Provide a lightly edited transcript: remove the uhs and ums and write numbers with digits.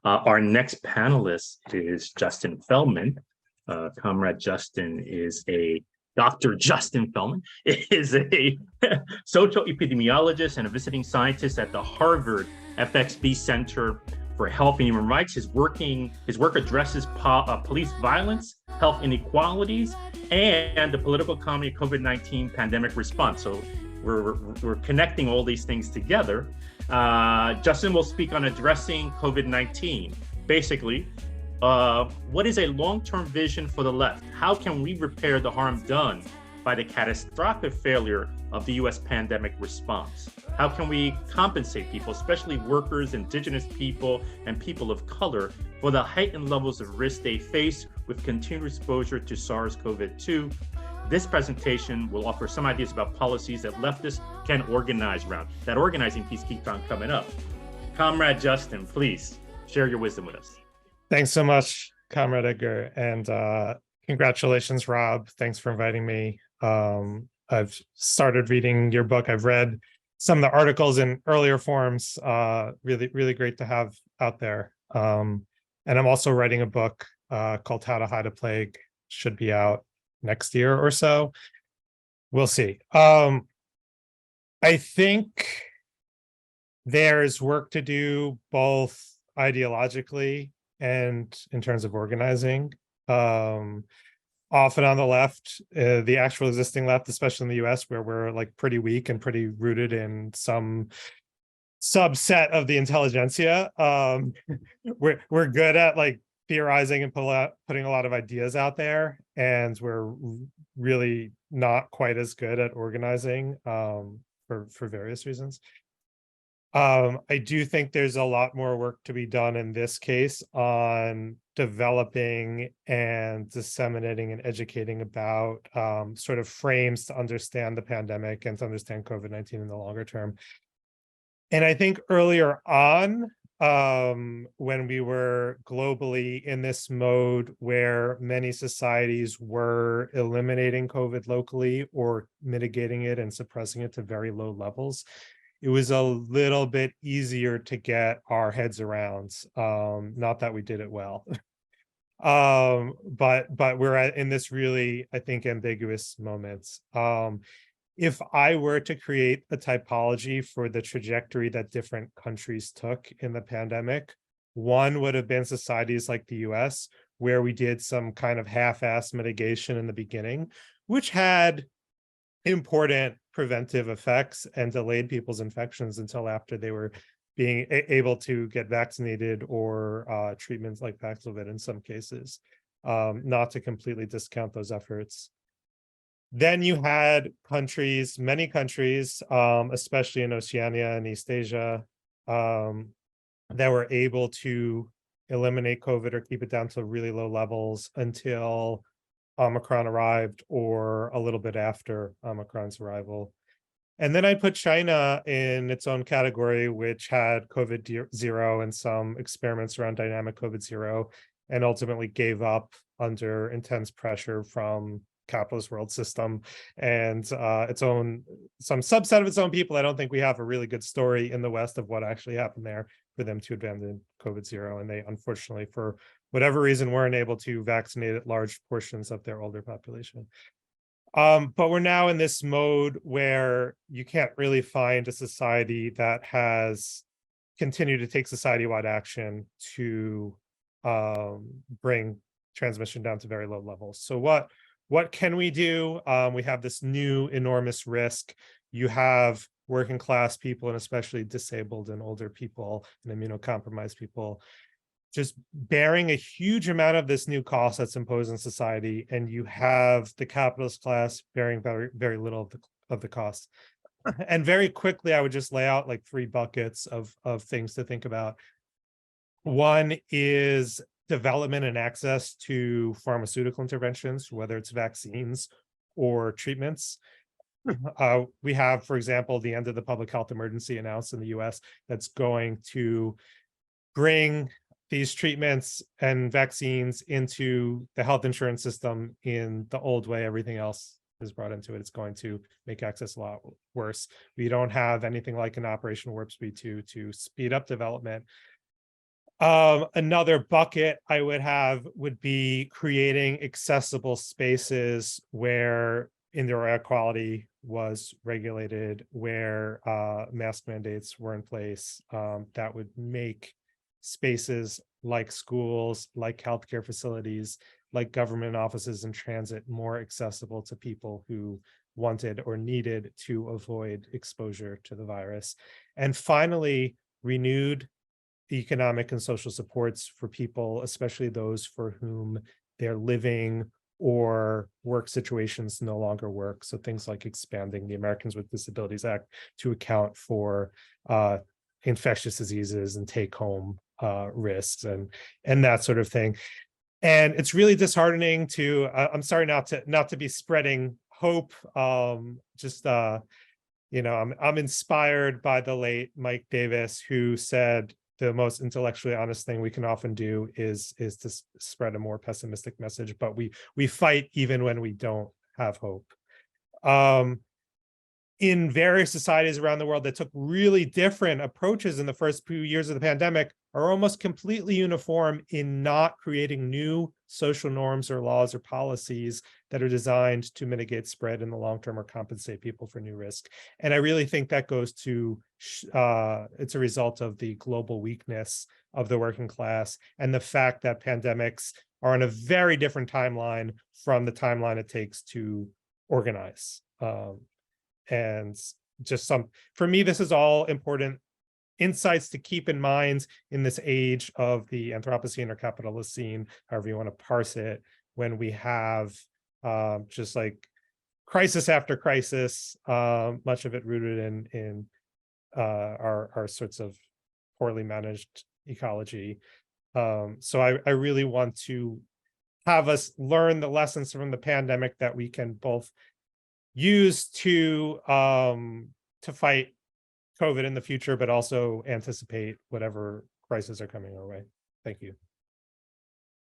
Our next panelist is Justin Feldman. Comrade Justin is Dr. Justin Feldman is a social epidemiologist and a visiting scientist at the Harvard FXB Center for Health and Human Rights. His work addresses police violence, health inequalities, and the political economy of COVID-19 pandemic response. So we're connecting all these things together. Justin will speak on addressing COVID-19. Basically, what is a long-term vision for the left? How can we repair the harm done by the catastrophic failure of the US pandemic response? How can we compensate people, especially workers, indigenous people, and people of color, for the heightened levels of risk they face with continued exposure to SARS-CoV-2? This presentation will offer some ideas about policies that leftists can organize around. That organizing piece keeps on coming up. Comrade Justin, please share your wisdom with us. Thanks so much, Comrade Edgar, and congratulations, Rob. Thanks for inviting me. I've started reading your book. I've read some of the articles in earlier forms. Really great to have out there. And I'm also writing a book called How to Hide a Plague. Should be out next year or so. We'll see. I think there's work to do both ideologically and in terms of organizing. Often on the left, the actual existing left, especially in the US, where we're like pretty weak and pretty rooted in some subset of the intelligentsia, we're good at like theorizing and putting a lot of ideas out there, and we're really not quite as good at organizing for various reasons. I do think there's a lot more work to be done in this case on developing and disseminating and educating about sort of frames to understand the pandemic and to understand COVID-19 in the longer term. And I think earlier on, when we were globally in this mode where many societies were eliminating COVID locally or mitigating it and suppressing it to very low levels, it was a little bit easier to get our heads around. Not that we did it well, but we're in this really, I think, ambiguous moment. If I were to create a typology for the trajectory that different countries took in the pandemic, one would have been societies like the US, where we did some kind of half-ass mitigation in the beginning, which had important preventive effects and delayed people's infections until after they were being able to get vaccinated or treatments like Paxlovid in some cases, not to completely discount those efforts. Then you had countries, many countries, especially in Oceania and East Asia, that were able to eliminate COVID or keep it down to really low levels until Omicron arrived or a little bit after Omicron's arrival. And then I put China in its own category, which had COVID zero and some experiments around dynamic COVID zero, and ultimately gave up under intense pressure from capitalist world system and some subset of its own people. I don't think we have a really good story in the West of what actually happened there for them to abandon COVID zero. And they, unfortunately, for whatever reason, weren't able to vaccinate large portions of their older population. But we're now in this mode where you can't really find a society that has continued to take society-wide action to bring transmission down to very low levels. So what can we do? We have this new enormous risk. You have working class people, and especially disabled and older people and immunocompromised people, just bearing a huge amount of this new cost that's imposed on society. And you have the capitalist class bearing very, very little of the cost. And very quickly, I would just lay out like 3 buckets of things to think about. One is development and access to pharmaceutical interventions, whether it's vaccines or treatments. We have, for example, the end of the public health emergency announced in the US that's going to bring these treatments and vaccines into the health insurance system in the old way everything else is brought into it. It's going to make access a lot worse. We don't have anything like an Operation Warp Speed 2 to speed up development. Another bucket I would have would be creating accessible spaces where indoor air quality was regulated, where mask mandates were in place, that would make spaces like schools, like healthcare facilities, like government offices and transit more accessible to people who wanted or needed to avoid exposure to the virus. And finally, renewed economic and social supports for people, especially those for whom their living or work situations no longer work. So things like expanding the Americans with Disabilities Act to account for infectious diseases and take-home risks and that sort of thing. And it's really disheartening to, I'm sorry not to be spreading hope. I'm inspired by the late Mike Davis, who said the most intellectually honest thing we can often do is to spread a more pessimistic message, but we fight even when we don't have hope. In various societies around the world that took really different approaches in the first few years of the pandemic are almost completely uniform in not creating new social norms or laws or policies that are designed to mitigate spread in the long term or compensate people for new risk. And I really think that goes to, it's a result of the global weakness of the working class and the fact that pandemics are on a very different timeline from the timeline it takes to organize. And just for me, this is all important insights to keep in mind in this age of the Anthropocene or capitalist however you want to parse it, when we have just like crisis after crisis, much of it rooted in our sorts of poorly managed ecology. So I really want to have us learn the lessons from the pandemic that we can both use to fight COVID in the future, but also anticipate whatever crises are coming our way. Thank you.